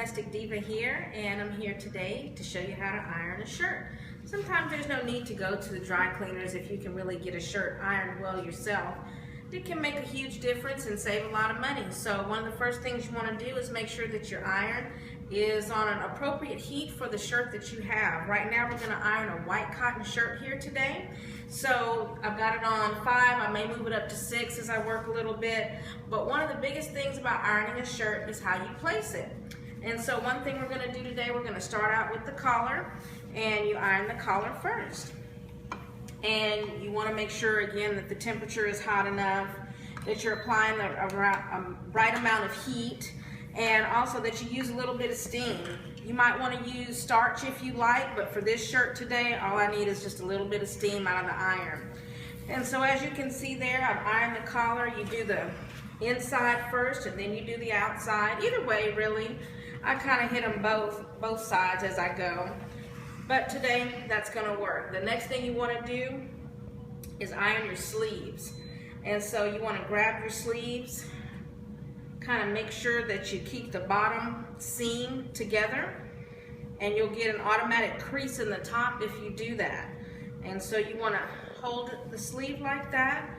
Domestic Diva here, and I'm here today to show you how to iron a shirt. Sometimes there's no need to go to the dry cleaners if you can really get a shirt ironed well yourself. It can make a huge difference and save a lot of money. So one of the first things you want to do is make sure that your iron is on an appropriate heat for the shirt that you have. Right now we're going to iron a white cotton shirt here today. So I've got it on 5, I may move it up to 6 as I work a little bit. But one of the biggest things about ironing a shirt is how you place it. And so one thing we're going to do today, we're going to start out with the collar, and you iron the collar first. And you want to make sure again that the temperature is hot enough, that you're applying the right amount of heat, and also that you use a little bit of steam. You might want to use starch if you like, but for this shirt today, all I need is just a little bit of steam out of the iron. And so as you can see there, I've ironed the collar. You do the inside first and then you do the outside. Either way, really, I kind of hit them both sides as I go. But today, that's going to work. The next thing you want to do is iron your sleeves. And so you want to grab your sleeves, kind of make sure that you keep the bottom seam together, and you'll get an automatic crease in the top if you do that. And so you want to hold the sleeve like that,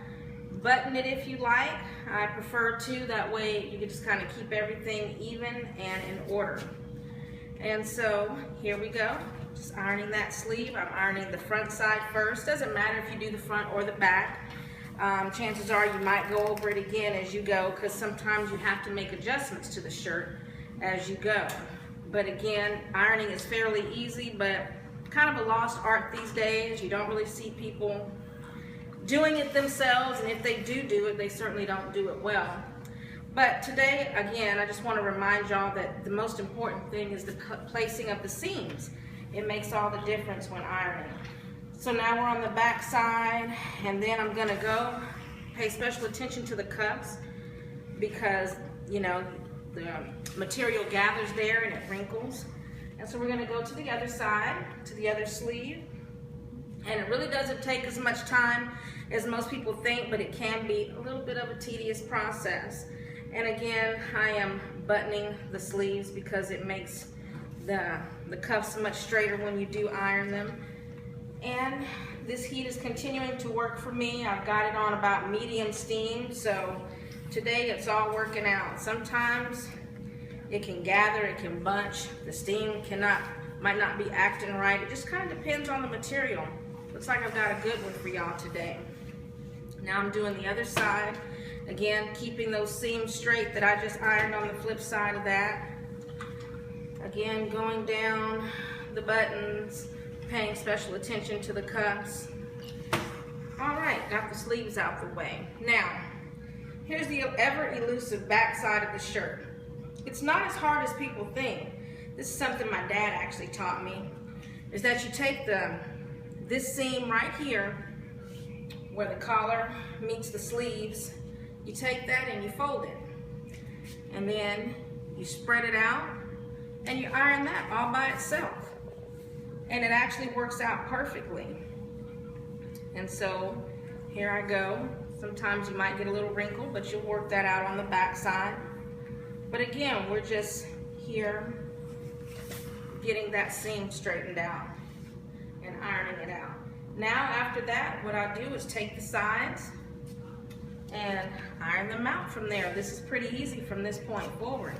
button it if you like. I prefer to, that way you can just kind of keep everything even and in order. And so here we go, just ironing that sleeve. I'm ironing the front side first. Doesn't matter if you do the front or the back. Chances are you might go over it again as you go, because sometimes you have to make adjustments to the shirt as you go. But again, ironing is fairly easy, but kind of a lost art these days. You don't really see people doing it themselves, and if they do it, they certainly don't do it well. But today, again, I just want to remind y'all that the most important thing is the placing of the seams. It makes all the difference when ironing. So now we're on the back side, and then I'm going to pay special attention to the cuffs, because, you know, the material gathers there and it wrinkles. And so we're going to go to the other side, to the other sleeve. And it really doesn't take as much time as most people think, but it can be a little bit of a tedious process. And again, I am buttoning the sleeves because it makes the cuffs much straighter when you do iron them. And this heat is continuing to work for me. I've got it on about medium steam, so today it's all working out. Sometimes it can gather, it can bunch, the steam might not be acting right. It just kind of depends on the material. Looks like I've got a good one for y'all today. Now I'm doing the other side. Again, keeping those seams straight that I just ironed on the flip side of that. Again, going down the buttons, paying special attention to the cuffs. All right, got the sleeves out the way. Now, here's the ever elusive back side of the shirt. It's not as hard as people think. This is something my dad actually taught me, is that you take this seam right here where the collar meets the sleeves, you take that and you fold it. And then you spread it out and you iron that all by itself. And it actually works out perfectly. And so here I go. Sometimes you might get a little wrinkle, but you'll work that out on the back side. But again, we're just here getting that seam straightened out and ironing it out. Now after that, what I do is take the sides and iron them out from there. This is pretty easy from this point forward.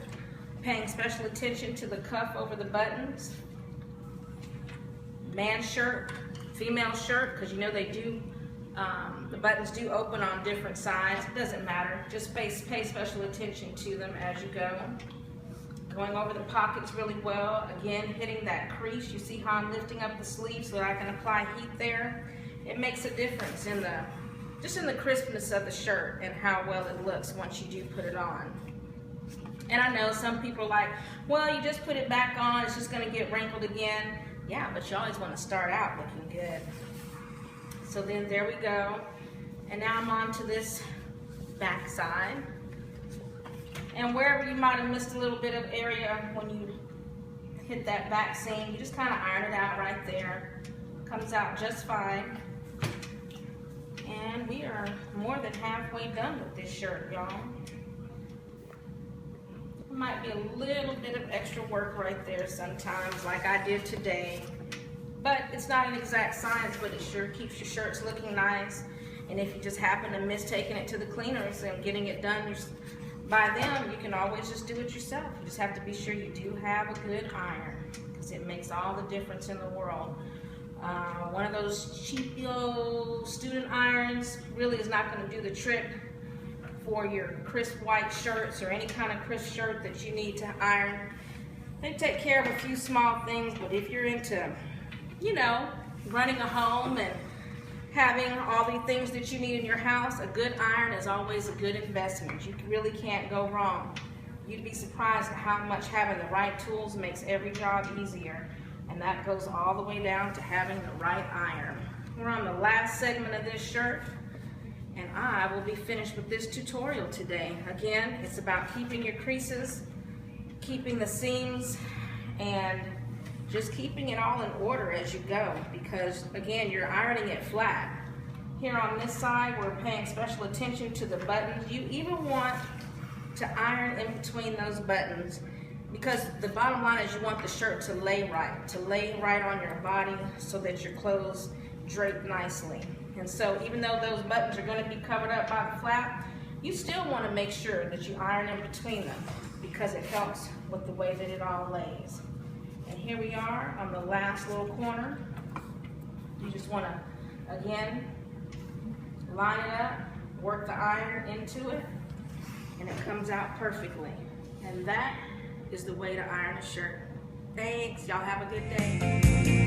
Paying special attention to the cuff over the buttons. Man's shirt, female shirt, because you know they do, the buttons do open on different sides. It doesn't matter, just pay special attention to them as you go. Going over the pockets really well, again hitting that crease. You see how I'm lifting up the sleeve so that I can apply heat there. It makes a difference in just in the crispness of the shirt and how well it looks once you do put it on. And I know some people are like, well, you just put it back on, it's just gonna get wrinkled again. Yeah, but you always want to start out looking good. So then there we go. And now I'm on to this back side. And wherever you might have missed a little bit of area when you hit that back seam, you just kind of iron it out right there. Comes out just fine. And we are more than halfway done with this shirt, y'all. Might be a little bit of extra work right there sometimes, like I did today. But it's not an exact science, but it sure keeps your shirts looking nice. And if you just happen to miss taking it to the cleaners and getting it done by them, you can always just do it yourself. You just have to be sure you do have a good iron, because it makes all the difference in the world. One of those cheap student irons really is not going to do the trick for your crisp white shirts or any kind of crisp shirt that you need to iron. They take care of a few small things, but if you're into, you know, running a home and having all the things that you need in your house, a good iron is always a good investment. You really can't go wrong. You'd be surprised at how much having the right tools makes every job easier. And that goes all the way down to having the right iron. We're on the last segment of this shirt, and I will be finished with this tutorial today. Again, it's about keeping your creases, keeping the seams, and just keeping it all in order as you go, because again, you're ironing it flat. Here on this side, we're paying special attention to the buttons. You even want to iron in between those buttons, because the bottom line is you want the shirt to lay right on your body so that your clothes drape nicely. And so even though those buttons are going to be covered up by the flap, you still want to make sure that you iron in between them, because it helps with the way that it all lays. And here we are on the last little corner. You just want to, again, line it up, work the iron into it, and it comes out perfectly. And that is the way to iron a shirt. Thanks, y'all have a good day.